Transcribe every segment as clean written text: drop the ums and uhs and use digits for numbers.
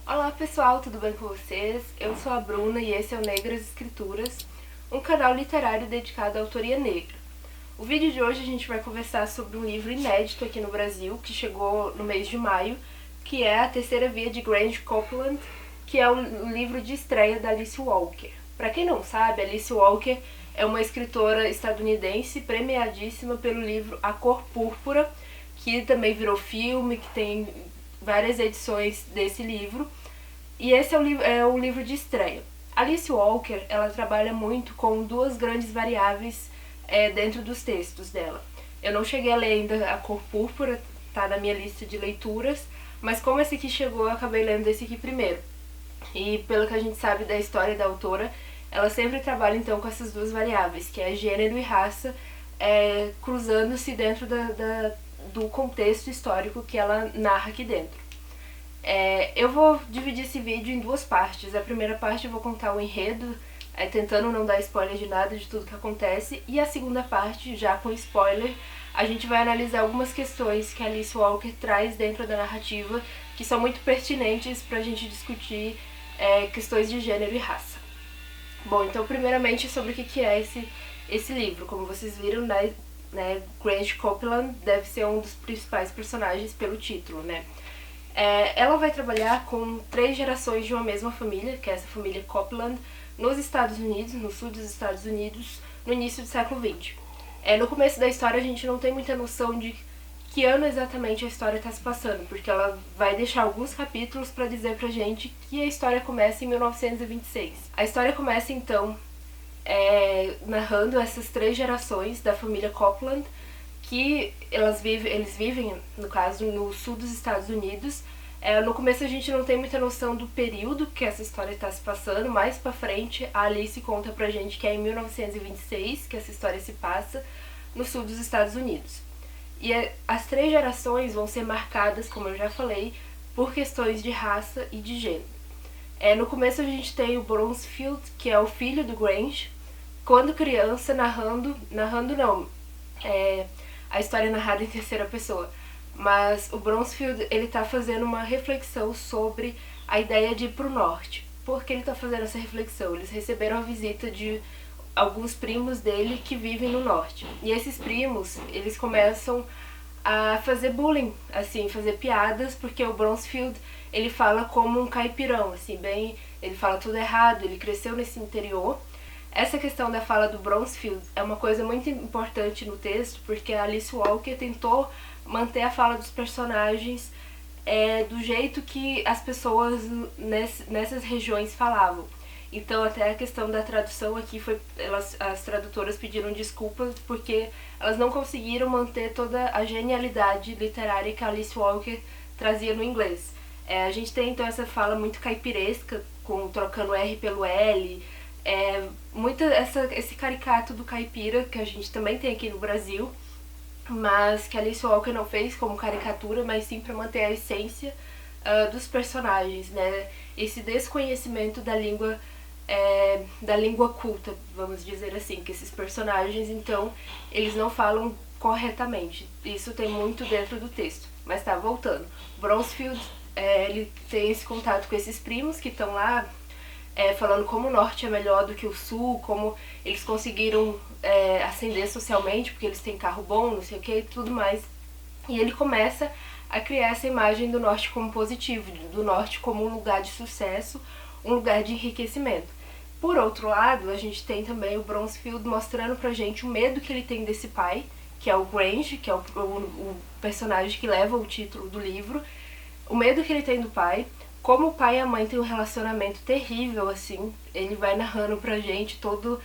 Olá pessoal, tudo bem com vocês? Eu sou a Bruna e esse é o Negras Escrituras, um canal literário dedicado à autoria negra. O vídeo de hoje a gente vai conversar sobre um livro inédito aqui no Brasil, que chegou no mês de maio, que é A Terceira Via de Grande Copeland, que é o livro de estreia da Alice Walker. Para quem não sabe, Alice Walker é uma escritora estadunidense premiadíssima pelo livro A Cor Púrpura, que também virou filme, que tem várias edições desse livro. E esse é o livro de estreia. Alice Walker, ela trabalha muito com duas grandes variáveis dentro dos textos dela. Eu não cheguei a ler ainda A Cor Púrpura, tá na minha lista de leituras, mas como esse aqui chegou, eu acabei lendo esse aqui primeiro. E pelo que a gente sabe da história da autora, ela sempre trabalha então com essas duas variáveis, que é gênero e raça, cruzando-se dentro do contexto histórico que ela narra aqui dentro. Eu vou dividir esse vídeo em duas partes. A primeira parte eu vou contar o enredo, tentando não dar spoiler de nada de tudo que acontece, e a segunda parte, já com spoiler, a gente vai analisar algumas questões que a Alice Walker traz dentro da narrativa que são muito pertinentes pra gente discutir questões de gênero e raça. Bom, então primeiramente sobre o que é esse livro. Como vocês viram, né, Grange Copeland deve ser um dos principais personagens pelo título, né? Ela vai trabalhar com 3 gerações de uma mesma família, que é essa família Copeland, nos Estados Unidos, no sul dos Estados Unidos, no início do século XX. No começo da história a gente não tem muita noção de que ano exatamente a história está se passando, porque ela vai deixar alguns capítulos para dizer pra gente que a história começa em 1926. A história começa então narrando essas 3 gerações da família Copeland, que eles vivem, no caso, no sul dos Estados Unidos. No começo a gente não tem muita noção do período que essa história está se passando. Mais pra frente, a Alice conta pra gente que é em 1926 que essa história se passa no sul dos Estados Unidos. E as 3 gerações vão ser marcadas, como eu já falei, por questões de raça e de gênero. No começo a gente tem o Bronsfield, que é o filho do Grange, quando criança, a história é narrada em terceira pessoa, mas o Bronsfield, ele tá fazendo uma reflexão sobre a ideia de ir pro norte. Por que ele tá fazendo essa reflexão? Eles receberam a visita de alguns primos dele que vivem no norte. E esses primos, eles começam a fazer bullying, assim, fazer piadas, porque o Bronsfield, ele fala como um caipirão, assim, ele fala tudo errado, ele cresceu nesse interior. Essa questão da fala do Bronsfield é uma coisa muito importante no texto, porque a Alice Walker tentou manter a fala dos personagens do jeito que as pessoas nessas regiões falavam. Então até a questão da tradução aqui as tradutoras pediram desculpas porque elas não conseguiram manter toda a genialidade literária que a Alice Walker trazia no inglês. A gente tem então essa fala muito caipiresca, trocando R pelo L, muito esse caricato do caipira que a gente também tem aqui no Brasil, mas que a Alice Walker não fez como caricatura, mas sim para manter a essência dos personagens, né? Esse desconhecimento da língua culta, vamos dizer assim, que esses personagens, então, eles não falam corretamente. Isso tem muito dentro do texto. Mas tá, voltando. Bronsfield, ele tem esse contato com esses primos que estão lá falando como o norte é melhor do que o sul, como eles conseguiram ascender socialmente, porque eles têm carro bom, não sei o que, tudo mais. E ele começa a criar essa imagem do norte como positivo, do norte como um lugar de sucesso, um lugar de enriquecimento. Por outro lado, a gente tem também o Bronsfield mostrando pra gente o medo que ele tem desse pai, que é o Grange, que é o personagem que leva o título do livro, o medo que ele tem do pai, como o pai e a mãe têm um relacionamento terrível, assim. Ele vai narrando pra gente todo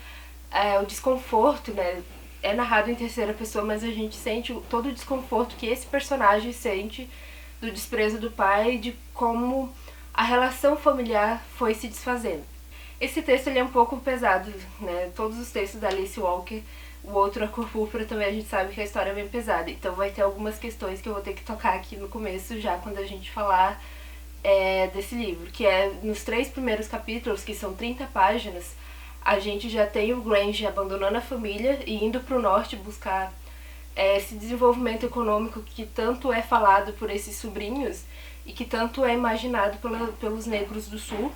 o desconforto, né? É narrado em terceira pessoa, mas a gente sente todo o desconforto que esse personagem sente do desprezo do pai e de como a relação familiar foi se desfazendo. Esse texto ele é um pouco pesado, né? Todos os textos da Alice Walker, o outro, A Cor Púrpura, também a gente sabe que a história é bem pesada. Então vai ter algumas questões que eu vou ter que tocar aqui no começo, já quando a gente falar desse livro, que nos 3 primeiros capítulos, que são 30 páginas, a gente já tem o Grange abandonando a família e indo para o norte buscar esse desenvolvimento econômico que tanto é falado por esses sobrinhos, e que tanto é imaginado pelos negros do sul,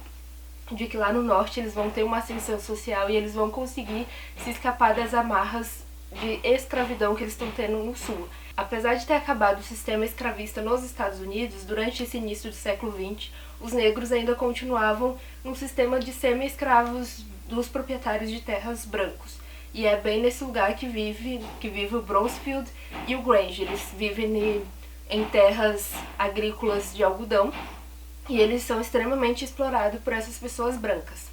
de que lá no norte eles vão ter uma ascensão social e eles vão conseguir se escapar das amarras de escravidão que eles estão tendo no sul. Apesar de ter acabado o sistema escravista nos Estados Unidos, durante esse início do século XX, os negros ainda continuavam num sistema de semi-escravos dos proprietários de terras brancos. E é bem nesse lugar que vive o Brownsfield e o Grange. Eles vivem em terras agrícolas de algodão e eles são extremamente explorados por essas pessoas brancas.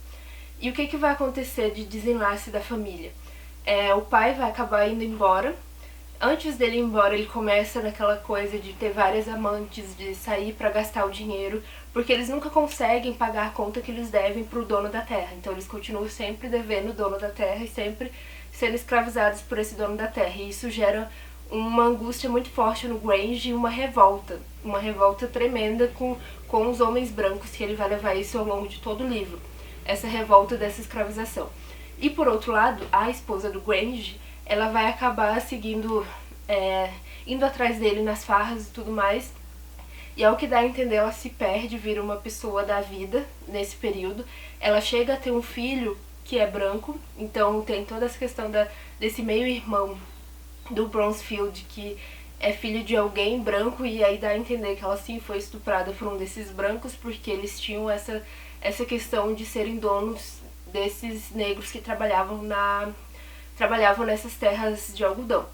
E o que vai acontecer de desenlace da família? O pai vai acabar indo embora. Antes dele ir embora, ele começa naquela coisa de ter várias amantes, de sair para gastar o dinheiro, porque eles nunca conseguem pagar a conta que eles devem pro dono da terra. Então eles continuam sempre devendo o dono da terra e sempre sendo escravizados por esse dono da terra. E isso gera uma angústia muito forte no Grange e uma revolta tremenda com os homens brancos, que ele vai levar isso ao longo de todo o livro, essa revolta dessa escravização. E por outro lado, a esposa do Grange, ela vai acabar seguindo, indo atrás dele nas farras e tudo mais, e ao que dá a entender, ela se perde, vira uma pessoa da vida nesse período. Ela chega a ter um filho que é branco, então tem toda essa questão desse meio-irmão do Brownsfield, que é filho de alguém branco, e aí dá a entender que ela sim foi estuprada por um desses brancos, porque eles tinham essa questão de serem donos desses negros que trabalhavam nessas terras de algodão.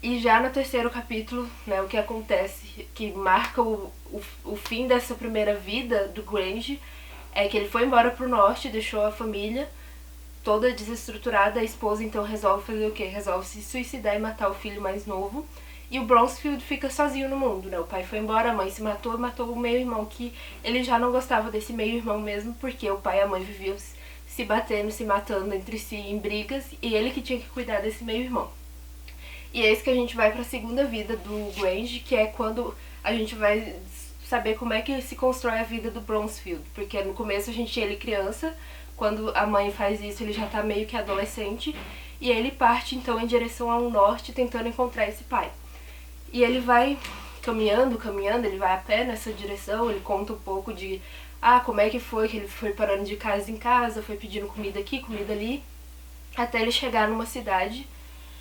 E já no terceiro capítulo, né, o que acontece, que marca o fim dessa primeira vida do Grange, é que ele foi embora pro norte, deixou a família toda desestruturada. A esposa então resolve fazer o quê? Resolve se suicidar e matar o filho mais novo. E o Brownsfield fica sozinho no mundo, né? O pai foi embora, a mãe se matou o meio-irmão, que ele já não gostava desse meio-irmão mesmo, porque o pai e a mãe viviam se batendo, se matando entre si em brigas, e ele que tinha que cuidar desse meio-irmão. E é isso que a gente vai pra segunda vida do Grange, que é quando a gente vai saber como é que se constrói a vida do Brownsfield, porque no começo a gente tinha ele criança, quando a mãe faz isso ele já tá meio que adolescente, e ele parte então em direção ao norte tentando encontrar esse pai. E ele vai caminhando, ele vai a pé nessa direção, ele conta um pouco de como é que ele foi parando de casa em casa, foi pedindo comida aqui, comida ali, até ele chegar numa cidade,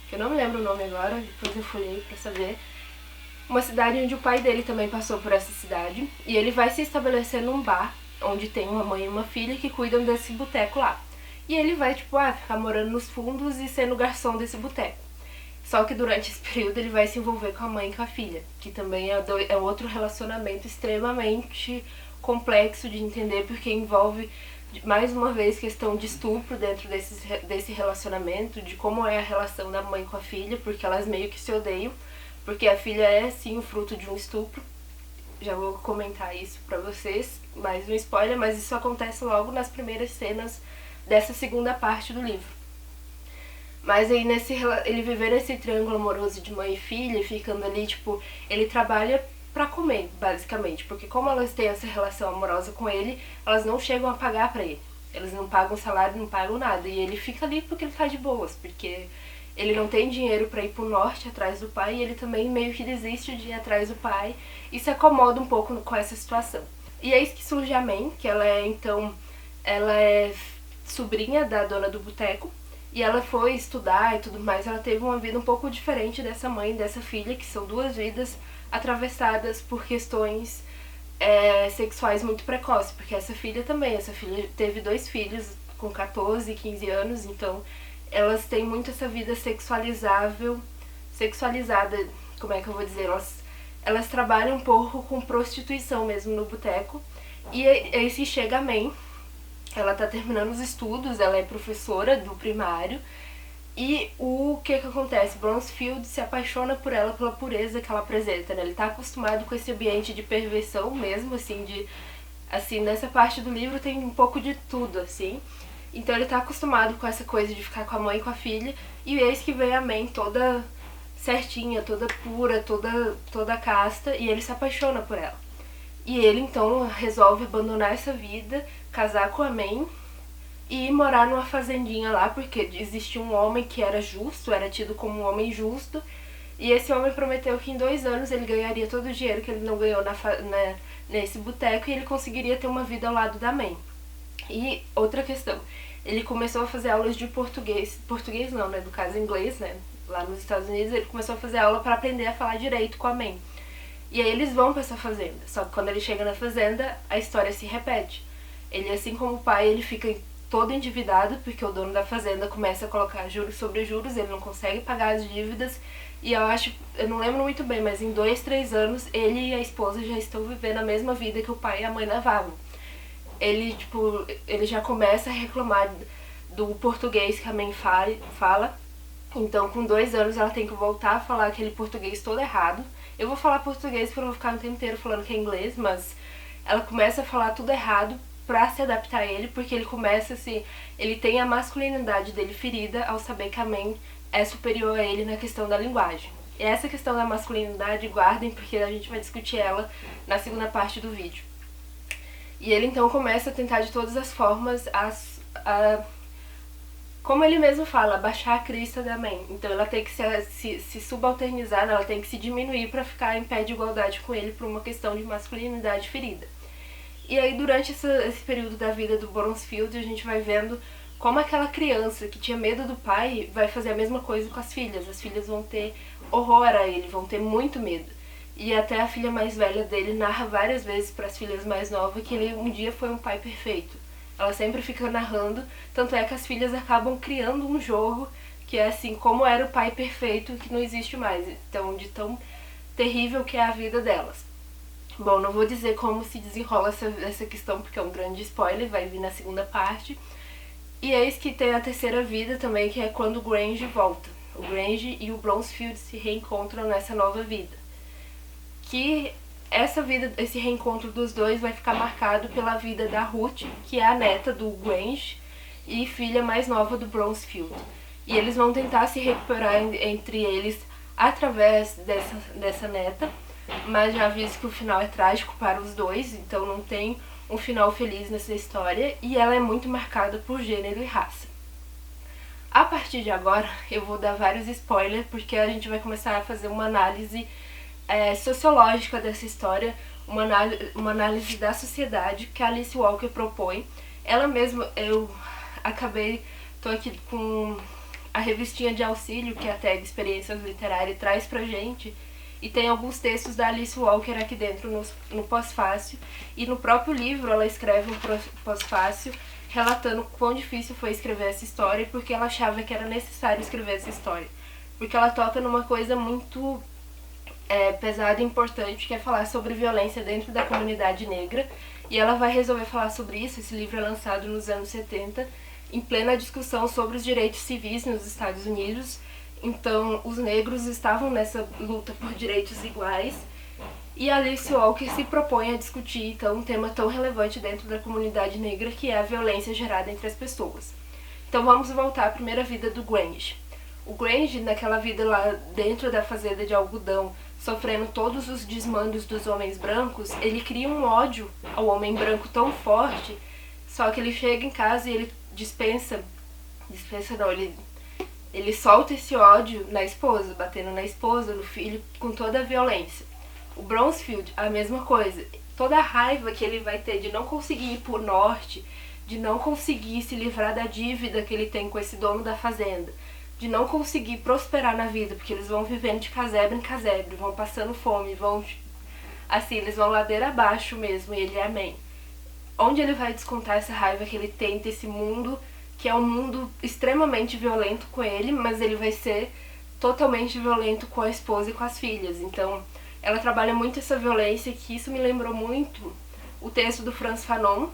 que eu não me lembro o nome agora, depois eu folhei pra saber, uma cidade onde o pai dele também passou por essa cidade, e ele vai se estabelecer num bar, onde tem uma mãe e uma filha que cuidam desse boteco lá. E ele vai, ficar morando nos fundos e sendo garçom desse boteco. Só que durante esse período ele vai se envolver com a mãe e com a filha, que também é outro relacionamento extremamente complexo de entender, porque envolve, mais uma vez, questão de estupro dentro desse relacionamento, de como é a relação da mãe com a filha, porque elas meio que se odeiam, porque a filha é, sim, o fruto de um estupro. Já vou comentar isso pra vocês, mais um spoiler, mas isso acontece logo nas primeiras cenas dessa segunda parte do livro. Mas aí ele viver nesse triângulo amoroso de mãe e filha, ficando ali, ele trabalha pra comer, basicamente, porque como elas têm essa relação amorosa com ele, elas não chegam a pagar pra ele. Eles não pagam salário, não pagam nada, e ele fica ali porque ele tá de boas, porque ele não tem dinheiro pra ir pro norte atrás do pai, e ele também meio que desiste de ir atrás do pai e se acomoda um pouco com essa situação. E é isso que surge a May, que ela é sobrinha da dona do boteco, e ela foi estudar e tudo mais. Ela teve uma vida um pouco diferente dessa mãe e dessa filha, que são duas vidas atravessadas por questões sexuais muito precoces, porque essa filha teve 2 filhos com 14 e 15 anos, então elas têm muito essa vida sexualizada, como é que eu vou dizer, elas trabalham um pouco com prostituição mesmo no boteco. E aí se chega a May, ela tá terminando os estudos, ela é professora do primário, e o que acontece? Brownsfield se apaixona por ela pela pureza que ela apresenta, né? Ele tá acostumado com esse ambiente de perversão mesmo, assim, nessa parte do livro tem um pouco de tudo, assim. Então ele tá acostumado com essa coisa de ficar com a mãe e com a filha, e eis que vem a May toda certinha, toda pura, toda casta, e ele se apaixona por ela. E ele então resolve abandonar essa vida, casar com a May e ir morar numa fazendinha lá, porque existia um homem que era justo, era tido como um homem justo, e esse homem prometeu que em 2 anos ele ganharia todo o dinheiro que ele não ganhou nesse boteco e ele conseguiria ter uma vida ao lado da mãe. E outra questão, ele começou a fazer aulas de português não, né, no caso inglês, né, lá nos Estados Unidos ele começou a fazer aula para aprender a falar direito com a mãe. E aí eles vão pra essa fazenda, só que quando ele chega na fazenda, a história se repete. Ele, assim como o pai, ele fica todo endividado, porque o dono da fazenda começa a colocar juros sobre juros, ele não consegue pagar as dívidas, e eu não lembro muito bem, mas em 2, 3 anos, ele e a esposa já estão vivendo a mesma vida que o pai e a mãe levavam. Ele já começa a reclamar do português que a mãe fala. Então, com 2 anos, ela tem que voltar a falar aquele português todo errado. Eu vou falar português porque eu não vou ficar o tempo inteiro falando que é inglês, mas ela começa a falar tudo errado pra se adaptar a ele, porque ele começa assim, ele tem a masculinidade dele ferida ao saber que a mãe é superior a ele na questão da linguagem. E essa questão da masculinidade, guardem, porque a gente vai discutir ela na segunda parte do vídeo. E ele então começa a tentar de todas as formas como ele mesmo fala, baixar a crista da mãe. Então ela tem que se subalternizar, ela tem que se diminuir para ficar em pé de igualdade com ele por uma questão de masculinidade ferida. E aí durante esse período da vida do Bronsfield a gente vai vendo como aquela criança que tinha medo do pai vai fazer a mesma coisa com as filhas. As filhas vão ter horror a ele, vão ter muito medo. E até a filha mais velha dele narra várias vezes para as filhas mais novas que ele um dia foi um pai perfeito. Ela sempre fica narrando, tanto é que as filhas acabam criando um jogo que é assim, como era o pai perfeito, que não existe mais. Então, de tão terrível que é a vida delas. Bom, não vou dizer como se desenrola essa questão, porque é um grande spoiler, vai vir na segunda parte. E eis que tem a terceira vida também, que é quando o Grange volta. O Grange e o Bronsfield se reencontram nessa nova vida. Que essa vida, esse reencontro dos dois vai ficar marcado pela vida da Ruth, que é a neta do Grange e filha mais nova do Bronsfield. E eles vão tentar se recuperar entre eles através dessa neta, mas já aviso que o final é trágico para os dois, então não tem um final feliz nessa história, e ela é muito marcada por gênero e raça. A partir de agora, eu vou dar vários spoilers, porque a gente vai começar a fazer uma análise sociológica dessa história, uma análise da sociedade que a Alice Walker propõe. Ela mesma, tô aqui com a revistinha de auxílio que a tag Experiências Literárias traz pra gente, e tem alguns textos da Alice Walker aqui dentro no pós-fácil, e no próprio livro ela escreve um pós-fácil relatando quão difícil foi escrever essa história e porque ela achava que era necessário escrever essa história. Porque ela toca numa coisa muito pesada e importante, que é falar sobre violência dentro da comunidade negra, e ela vai resolver falar sobre isso. Esse livro é lançado nos anos 70, em plena discussão sobre os direitos civis nos Estados Unidos. Então, os negros estavam nessa luta por direitos iguais, e a Alice Walker se propõe a discutir então um tema tão relevante dentro da comunidade negra, que é a violência gerada entre as pessoas. Então vamos voltar à primeira vida do Grange. O Grange, naquela vida lá dentro da fazenda de algodão, sofrendo todos os desmandos dos homens brancos, ele cria um ódio ao homem branco tão forte, só que ele chega em casa e ele ele solta esse ódio na esposa, batendo na esposa, no filho, com toda a violência. O Bronsfield, a mesma coisa. Toda a raiva que ele vai ter de não conseguir ir pro norte, de não conseguir se livrar da dívida que ele tem com esse dono da fazenda, de não conseguir prosperar na vida, porque eles vão vivendo de casebre em casebre, vão passando fome, eles vão ladeira abaixo mesmo, e ele é amém. Onde ele vai descontar essa raiva que ele tem desse mundo, que é um mundo extremamente violento com ele, mas ele vai ser totalmente violento com a esposa e com as filhas. Então, ela trabalha muito essa violência, que isso me lembrou muito o texto do Frantz Fanon,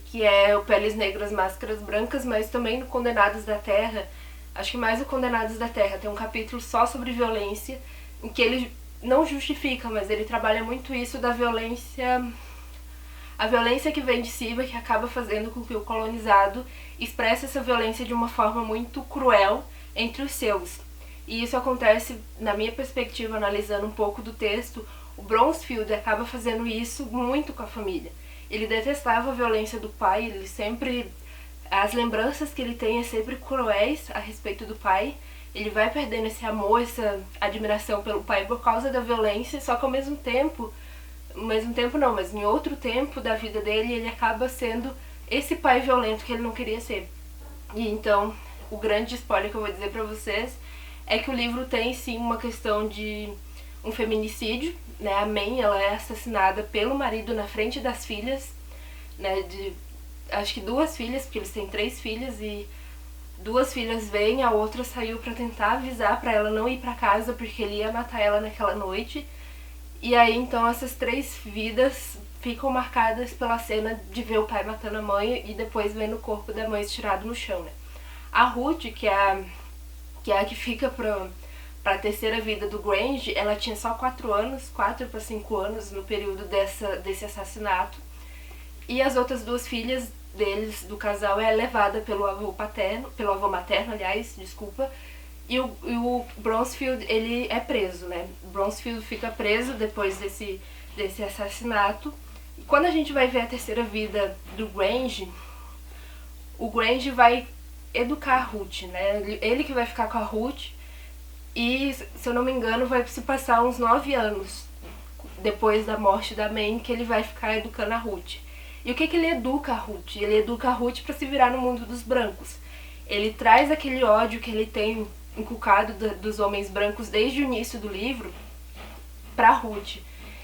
que é o Peles Negras, Máscaras Brancas, mas também no Condenados da Terra. Acho que mais o Condenados da Terra tem um capítulo só sobre violência, em que ele não justifica, mas ele trabalha muito isso da violência, a violência que vem de cima, que acaba fazendo com que o colonizado expresse essa violência de uma forma muito cruel entre os seus. E isso acontece, na minha perspectiva, analisando um pouco do texto, o Bronsfield acaba fazendo isso muito com a família. Ele detestava a violência do pai, as lembranças que ele tem é sempre cruéis a respeito do pai. Ele vai perdendo esse amor, essa admiração pelo pai por causa da violência, só que ao mesmo tempo, mesmo tempo não, mas em outro tempo da vida dele, ele acaba sendo esse pai violento que ele não queria ser. E então, o grande spoiler que eu vou dizer pra vocês é que o livro tem sim uma questão de um feminicídio, né? A May, ela é assassinada pelo marido na frente das filhas, né? Acho que 2 filhas, porque eles têm 3 filhas, e 2 filhas vêm, a outra saiu pra tentar avisar pra ela não ir pra casa porque ele ia matar ela naquela noite. E aí então essas 3 vidas ficam marcadas pela cena de ver o pai matando a mãe e depois vendo o corpo da mãe estirado no chão, né? A Ruth, que é a que fica pra terceira vida do Grange, ela tinha só 4 anos, 4 para 5 anos no período desse assassinato. E as outras 2 filhas deles, do casal, é levada pelo avô materno, aliás, desculpa. E o Bronsfield, ele é preso, né? O Bronsfield fica preso depois desse assassinato. E quando a gente vai ver a terceira vida do Grange, o Grange vai educar a Ruth, né? Ele que vai ficar com a Ruth. E, se eu não me engano, vai se passar uns 9 anos depois da morte da May que ele vai ficar educando a Ruth. E o que ele educa a Ruth? Ele educa a Ruth para se virar no mundo dos brancos. Ele traz aquele ódio que ele tem inculcado dos homens brancos desde o início do livro pra Ruth.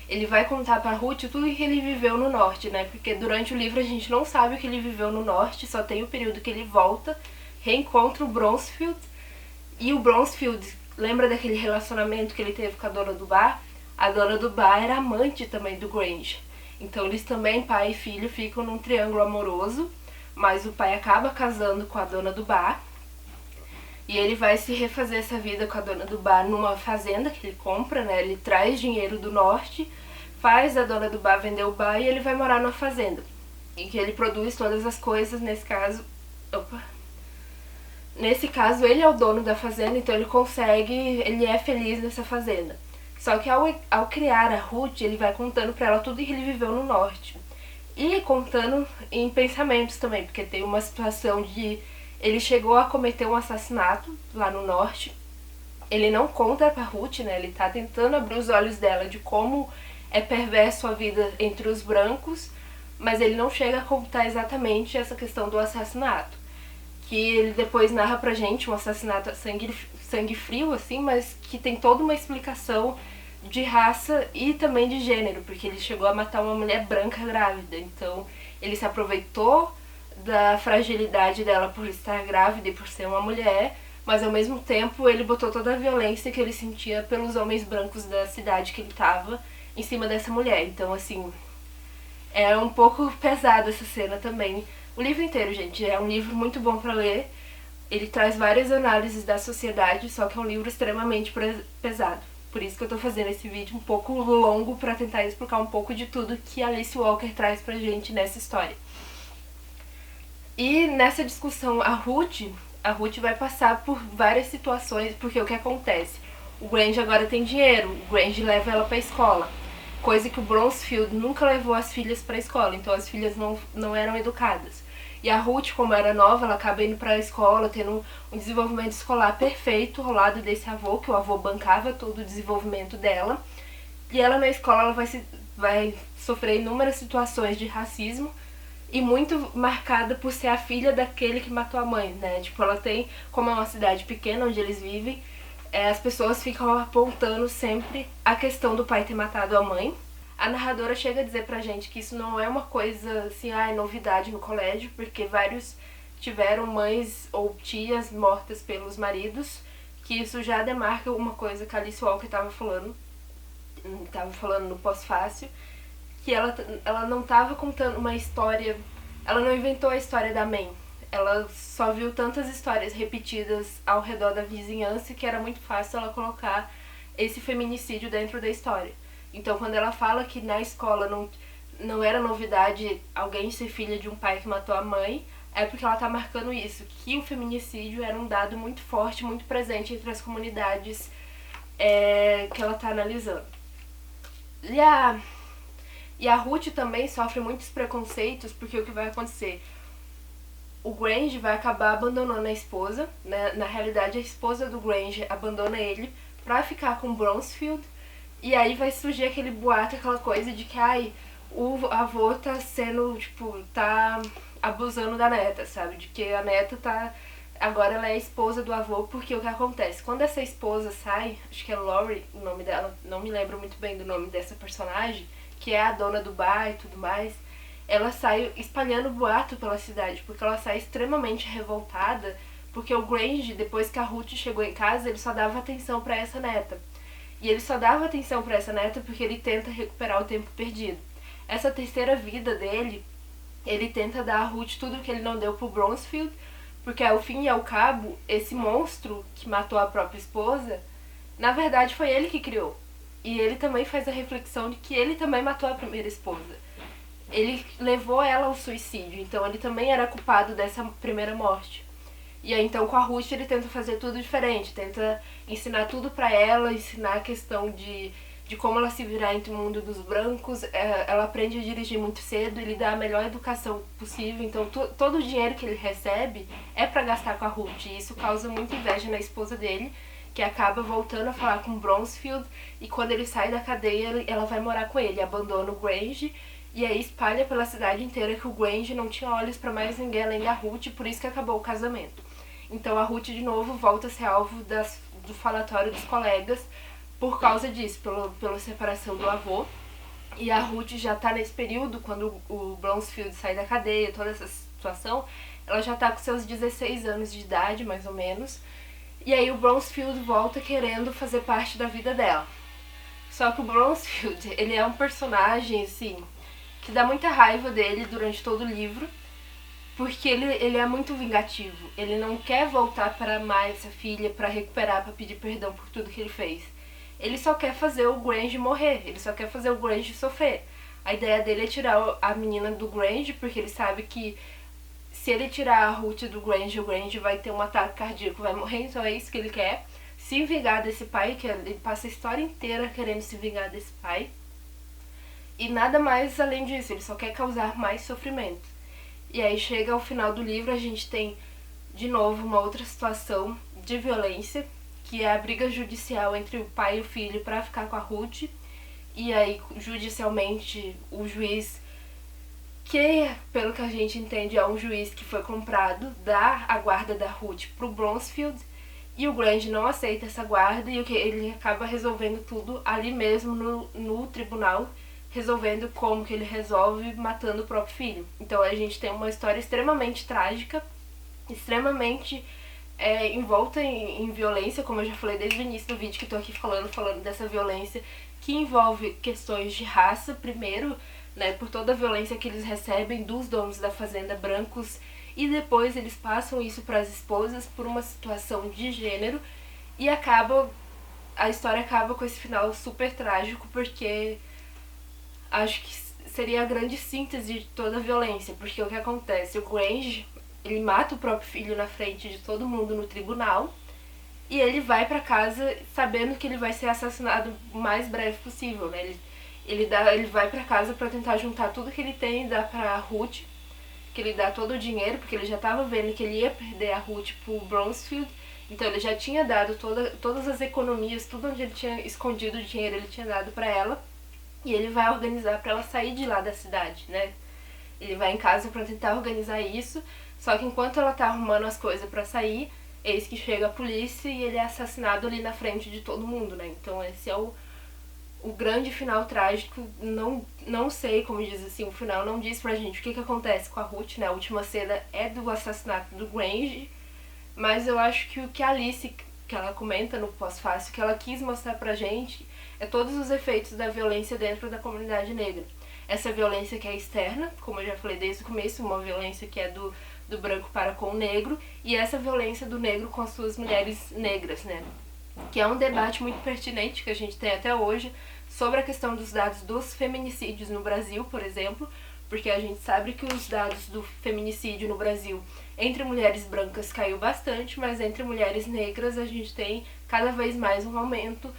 Ele vai contar pra Ruth tudo que ele viveu no norte, né? Porque durante o livro a gente não sabe o que ele viveu no norte, só tem o período que ele volta, reencontra o Bronsfield. E o Bronsfield, lembra daquele relacionamento que ele teve com a dona do bar? A dona do bar era amante também do Grange. Então eles também, pai e filho, ficam num triângulo amoroso, mas o pai acaba casando com a dona do bar. E ele vai se refazer essa vida com a dona do bar numa fazenda que ele compra, né? Ele traz dinheiro do norte, faz a dona do bar vender o bar e ele vai morar numa fazenda. Em que ele produz todas as coisas, nesse caso... Nesse caso, ele é o dono da fazenda, então ele é feliz nessa fazenda. Só que ao criar a Ruth, ele vai contando pra ela tudo que ele viveu no norte. E contando em pensamentos também, porque tem uma situação de... Ele chegou a cometer um assassinato lá no norte. Ele não conta pra Ruth, né? Ele tá tentando abrir os olhos dela de como é perverso a vida entre os brancos, mas ele não chega a contar exatamente essa questão do assassinato. Que ele depois narra pra gente um assassinato a sangue frio, assim, mas que tem toda uma explicação de raça e também de gênero, porque ele chegou a matar uma mulher branca grávida. Então ele se aproveitou da fragilidade dela por estar grávida e por ser uma mulher, mas ao mesmo tempo ele botou toda a violência que ele sentia pelos homens brancos da cidade que ele tava em cima dessa mulher. Então, assim, é um pouco pesado essa cena também. O livro inteiro, gente, é um livro muito bom pra ler. Ele traz várias análises da sociedade, só que é um livro extremamente pesado. Por isso que eu tô fazendo esse vídeo um pouco longo pra tentar explicar um pouco de tudo que Alice Walker traz pra gente nessa história. E nessa discussão, a Ruth vai passar por várias situações, porque o que acontece? O Grange agora tem dinheiro, o Grange leva ela pra escola, coisa que o Bronsfield nunca levou as filhas pra escola, então as filhas não eram educadas. E a Ruth, como era nova, ela acaba indo pra escola, tendo um desenvolvimento escolar perfeito ao lado desse avô, que o avô bancava todo o desenvolvimento dela. E ela na escola ela vai sofrer inúmeras situações de racismo, e muito marcada por ser a filha daquele que matou a mãe, né? Tipo, ela tem, como é uma cidade pequena onde eles vivem, as pessoas ficam apontando sempre a questão do pai ter matado a mãe. A narradora chega a dizer pra gente que isso não é uma coisa, assim, novidade no colégio, porque vários tiveram mães ou tias mortas pelos maridos, que isso já demarca uma coisa que a Alice Walker tava falando no pós-fácil, que ela não tava contando uma história, ela não inventou a história da May. Ela só viu tantas histórias repetidas ao redor da vizinhança que era muito fácil ela colocar esse feminicídio dentro da história. Então, quando ela fala que na escola não era novidade alguém ser filha de um pai que matou a mãe, é porque ela tá marcando isso, que o feminicídio era um dado muito forte, muito presente entre as comunidades que ela tá analisando. E a Ruth também sofre muitos preconceitos, porque o que vai acontecer? O Grange vai acabar abandonando a esposa, né? Na realidade, a esposa do Grange abandona ele pra ficar com o Bronsfield, E aí vai surgir aquele boato, aquela coisa de que, ai, o avô tá sendo, tipo, tá abusando da neta, sabe? De que a neta tá... Agora ela é a esposa do avô, porque o que acontece? Quando essa esposa sai, acho que é Lori o nome dela, não me lembro muito bem do nome dessa personagem, que é a dona do bar e tudo mais, ela sai espalhando boato pela cidade, porque ela sai extremamente revoltada, porque o Grange, depois que a Ruth chegou em casa, ele só dava atenção pra essa neta. E ele só dava atenção pra essa neta porque ele tenta recuperar o tempo perdido. Essa terceira vida dele, ele tenta dar a Ruth tudo que ele não deu pro Bronzefield, porque ao fim e ao cabo, esse monstro que matou a própria esposa, na verdade foi ele que criou. E ele também faz a reflexão de que ele também matou a primeira esposa. Ele levou ela ao suicídio, então ele também era culpado dessa primeira morte. E aí então com a Ruth ele tenta fazer tudo diferente, tenta ensinar tudo pra ela, ensinar a questão de como ela se virar entre o mundo dos brancos. Ela aprende a dirigir muito cedo, ele dá a melhor educação possível, então todo o dinheiro que ele recebe é pra gastar com a Ruth, e isso causa muita inveja na esposa dele, que acaba voltando a falar com o Bronzefield, e quando ele sai da cadeia ela vai morar com ele, abandona o Grange, e aí espalha pela cidade inteira que o Grange não tinha olhos pra mais ninguém além da Ruth, por isso que acabou o casamento. Então a Ruth de novo volta a ser alvo do falatório dos colegas por causa disso, pela separação do avô. E a Ruth já tá nesse período, quando o Bronzefield sai da cadeia, toda essa situação, ela já tá com seus 16 anos de idade, mais ou menos. E aí o Bronzefield volta querendo fazer parte da vida dela. Só que o Bronzefield, ele é um personagem, assim, que dá muita raiva dele durante todo o livro, porque ele é muito vingativo. Ele não quer voltar para amar essa filha, para recuperar, para pedir perdão por tudo que ele fez. Ele só quer fazer o Grange morrer, ele só quer fazer o Grange sofrer. A ideia dele é tirar a menina do Grange, porque ele sabe que se ele tirar a Ruth do Grange, o Grange vai ter um ataque cardíaco, vai morrer, então é isso que ele quer. Se vingar desse pai, que ele passa a história inteira querendo se vingar desse pai. E nada mais além disso, ele só quer causar mais sofrimento. E aí chega ao final do livro, a gente tem de novo uma outra situação de violência, que é a briga judicial entre o pai e o filho para ficar com a Ruth. E aí, judicialmente, o juiz, que pelo que a gente entende é um juiz que foi comprado, dá a guarda da Ruth pro Bronzefield, e o Grange não aceita essa guarda, e ele acaba resolvendo tudo ali mesmo no tribunal, resolvendo como que ele resolve, matando o próprio filho. Então a gente tem uma história extremamente trágica, extremamente envolta em violência, como eu já falei desde o início do vídeo que tô aqui falando dessa violência que envolve questões de raça primeiro, né, por toda a violência que eles recebem dos donos da fazenda brancos, e depois eles passam isso para as esposas por uma situação de gênero, e a história acaba com esse final super trágico, porque acho que seria a grande síntese de toda a violência, porque o que acontece? O Grange, ele mata o próprio filho na frente de todo mundo no tribunal, e ele vai pra casa sabendo que ele vai ser assassinado o mais breve possível, né? Ele vai pra casa pra tentar juntar tudo que ele tem e dar pra Ruth, que ele dá todo o dinheiro, porque ele já tava vendo que ele ia perder a Ruth pro Bronzefield, então ele já tinha dado todas as economias, tudo onde ele tinha escondido o dinheiro, ele tinha dado pra ela. E ele vai organizar pra ela sair de lá da cidade, né? Ele vai em casa pra tentar organizar isso, só que enquanto ela tá arrumando as coisas pra sair, eis que chega a polícia e ele é assassinado ali na frente de todo mundo, né? Então esse é o grande final trágico. Não sei, como diz assim, o final não diz pra gente o que acontece com a Ruth, né? A última cena é do assassinato do Grange, mas eu acho que o que a Alice, que ela comenta no pós-fácil, que ela quis mostrar pra gente é todos os efeitos da violência dentro da comunidade negra. Essa violência que é externa, como eu já falei desde o começo, uma violência que é do branco para com o negro, e essa violência do negro com as suas mulheres negras, né? Que é um debate muito pertinente que a gente tem até hoje sobre a questão dos dados dos feminicídios no Brasil, por exemplo, porque a gente sabe que os dados do feminicídio no Brasil entre mulheres brancas caiu bastante, mas entre mulheres negras a gente tem cada vez mais um aumento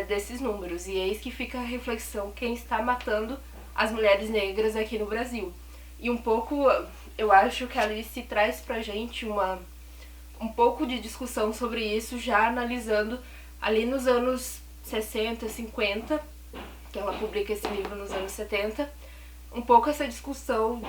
desses números. E eis que fica a reflexão: quem está matando as mulheres negras aqui no Brasil? E um pouco, eu acho que a Alice traz pra gente um pouco de discussão sobre isso, já analisando ali nos anos 60, 50, que ela publica esse livro nos anos 70, um pouco essa discussão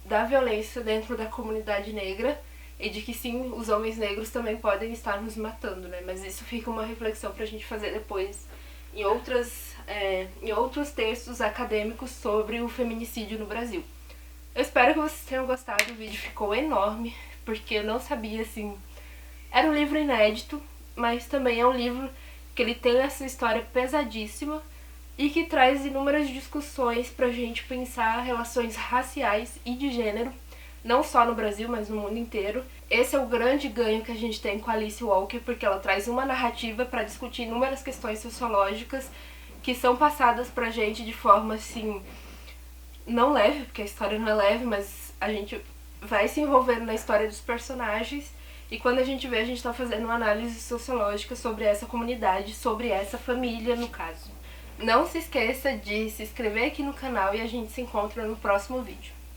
da violência dentro da comunidade negra e de que sim, os homens negros também podem estar nos matando, né? Mas isso fica uma reflexão pra gente fazer depois em outros textos acadêmicos sobre o feminicídio no Brasil. Eu espero que vocês tenham gostado, o vídeo ficou enorme, porque eu não sabia, assim... Era um livro inédito, mas também é um livro que ele tem essa história pesadíssima e que traz inúmeras discussões pra gente pensar relações raciais e de gênero, não só no Brasil, mas no mundo inteiro. Esse é o grande ganho que a gente tem com a Alice Walker, porque ela traz uma narrativa para discutir inúmeras questões sociológicas que são passadas pra gente de forma, assim, não leve, porque a história não é leve, mas a gente vai se envolvendo na história dos personagens e quando a gente vê, a gente tá fazendo uma análise sociológica sobre essa comunidade, sobre essa família, no caso. Não se esqueça de se inscrever aqui no canal e a gente se encontra no próximo vídeo.